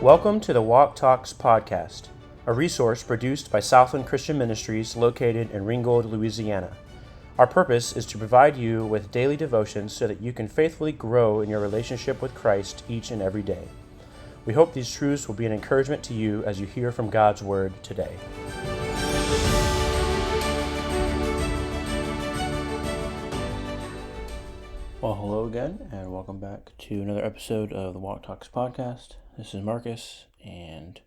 Welcome to the Walk Talks podcast, a resource produced by Southland Christian Ministries located in Ringgold, Louisiana. Our purpose is to provide you with daily devotions so that you can faithfully grow in your relationship with Christ each and every day. We hope these truths will be an encouragement to you as you hear from God's Word today. Well, hello again, and welcome back to another episode of the Walk Talks podcast. This is Markus, and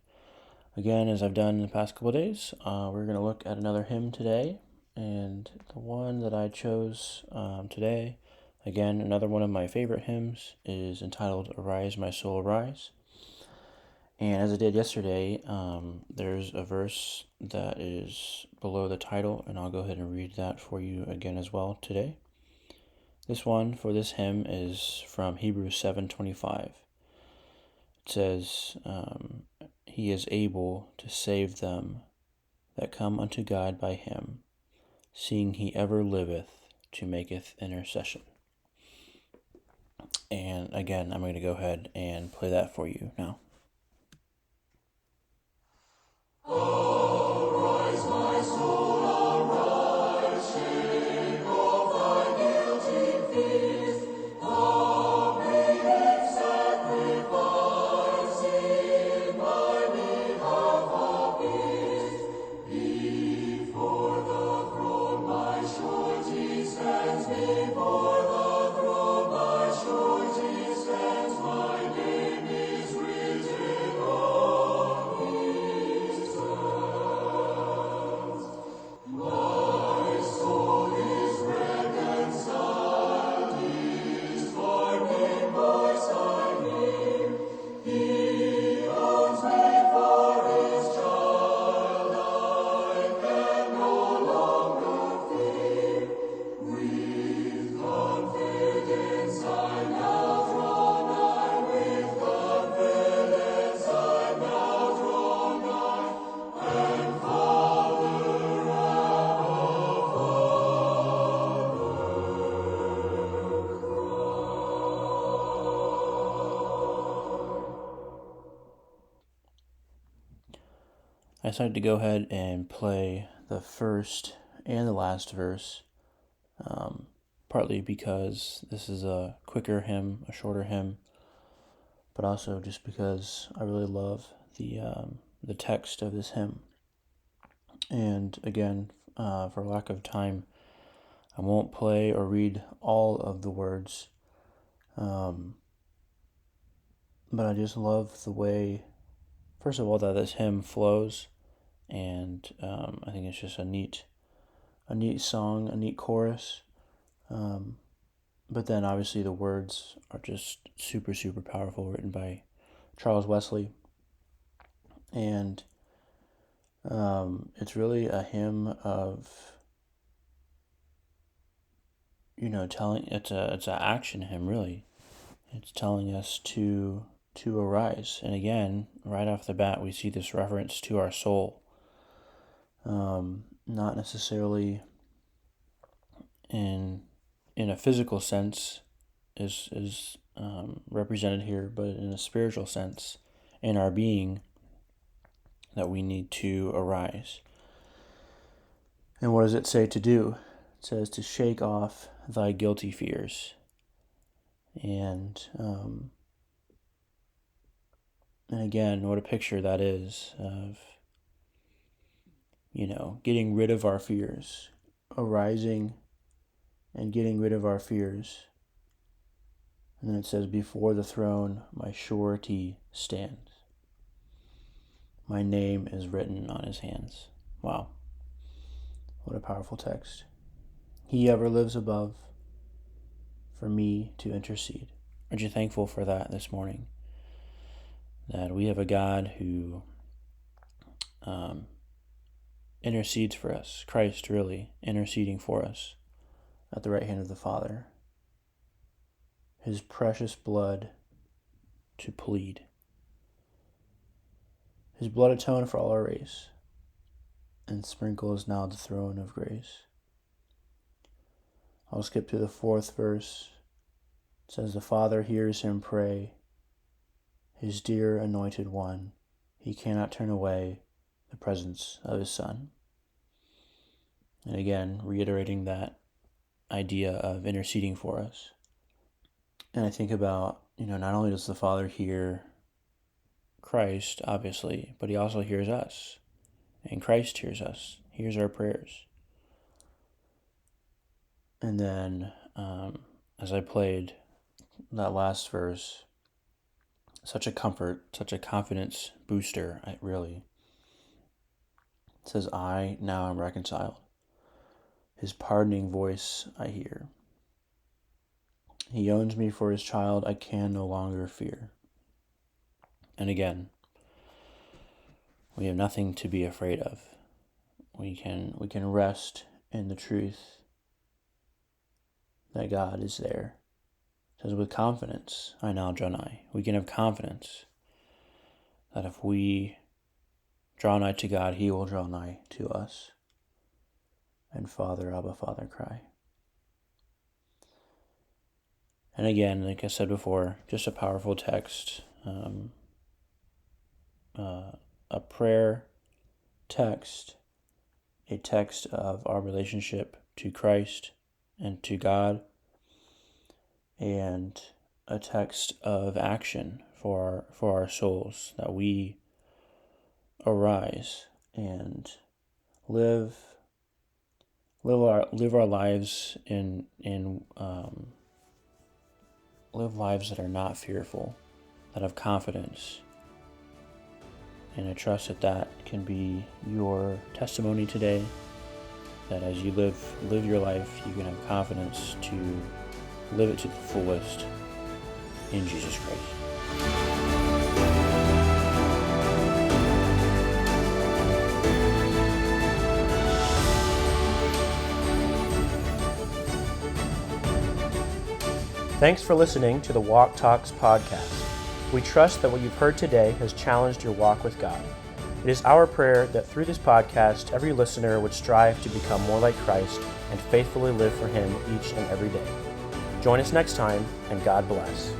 again, as I've done in the past couple of days, we're going to look at another hymn today, and the one that I chose today, again, another one of my favorite hymns, is entitled Arise, My Soul, Arise. And as I did yesterday, there's a verse that is below the title, and I'll go ahead and read that for you again as well today. This one for this hymn is from Hebrews 7:25. It says, He is able to save them that come unto God by him, seeing he ever liveth to maketh intercession. And again, I'm going to go ahead and play that for you now. Arise, my soul, arise, shake off thy guilty fears, come bring sacrifice in my behalf appears. Before the throne my surety stands, before the throne my surety stands, my name is written on his hands. My soul is reconciled, his farming voice I hear. He owns me for his child, I can no longer fear. With confidence I now draw nigh, with confidence I now draw nigh, and Father, I decided to go ahead and play the first and the last verse, partly because this is a quicker hymn, a shorter hymn, but also just because I really love the text of this hymn. And again, for lack of time, I won't play or read all of the words, but I just love the way, first of all, that this hymn flows, and I think it's just a neat song, a neat chorus. But then obviously the words are just super, super powerful, written by Charles Wesley. And it's really a hymn of, telling, it's an action hymn, really. It's telling us to arise. And again, right off the bat, we see this reference to our soul. Not necessarily in a physical sense is represented here, but in a spiritual sense, in our being, that we need to arise. And what does it say to do? It says to shake off thy guilty fears. And again, what a picture that is of, getting rid of our fears, arising and getting rid of our fears. And then it says, before the throne my surety stands. My name is written on his hands. Wow. What a powerful text. He ever lives above for me to intercede. Aren't you thankful for that this morning? That we have a God who intercedes for us. Christ really interceding for us at the right hand of the Father. His precious blood to plead. His blood atoned for all our race, and sprinkles now the throne of grace. I'll skip to the 4th verse. It says, the Father hears him pray. his dear anointed one. He cannot turn away the presence of his Son. And again, reiterating that idea of interceding for us. And I think about, not only does the Father hear Christ, obviously, but he also hears us. And Christ hears us, hears our prayers. And then, as I played that last verse, such a comfort, such a confidence booster, it says, I now am reconciled. His pardoning voice I hear. He owns me for his child, I can no longer fear. And again, we have nothing to be afraid of. We can rest in the truth that God is there. It says, with confidence, I now draw nigh. We can have confidence that if we draw nigh to God, he will draw nigh to us. And Father, Abba, Father, cry. And again, like I said before, just a powerful text, a prayer text, a text of our relationship to Christ and to God, and a text of action for our souls, that we arise and live our lives live lives that are not fearful, that have confidence. And I trust that can be your testimony today, that as you live your life, you can have confidence to live it to the fullest in Jesus Christ. Thanks for listening to the Walk Talks podcast. We trust that what you've heard today has challenged your walk with God. It is our prayer that through this podcast, every listener would strive to become more like Christ and faithfully live for Him each and every day. Join us next time, and God bless.